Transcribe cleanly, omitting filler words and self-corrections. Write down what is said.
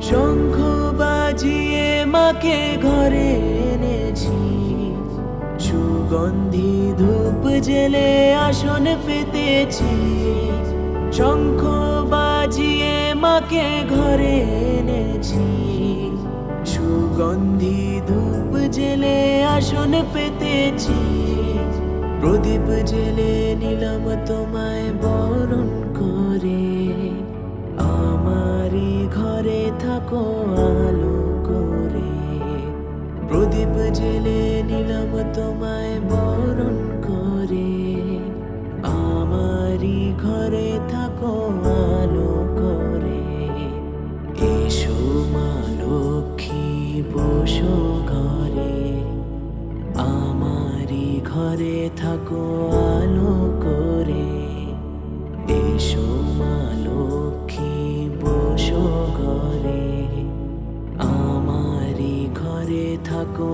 শঙ্খ বাজিয়ে মাকে ঘরে এনেছি, সুগন্ধি ধূপ জেলে আসন পেতেছি। শঙ্খ বাজিয়ে মাকে ঘরে এনেছি, সুগন্ধি ধূপ জেলে আসন পেতেছি। প্রদীপ জেলে নিলাম তোমায় বরণ করে, আমারই ঘরে থাকো আলো করে। প্রদীপ জেলে নিলাম তোমায় বরণ করে, আমারই ঘরে থাকো আলো করে। এসো মা লক্ষ্মী বসো ঘরে, আমারই ঘরে থাকো আলো করে। এসো মা লক্ষ্মী বসো ঘরে, আমারই ঘরে থাকো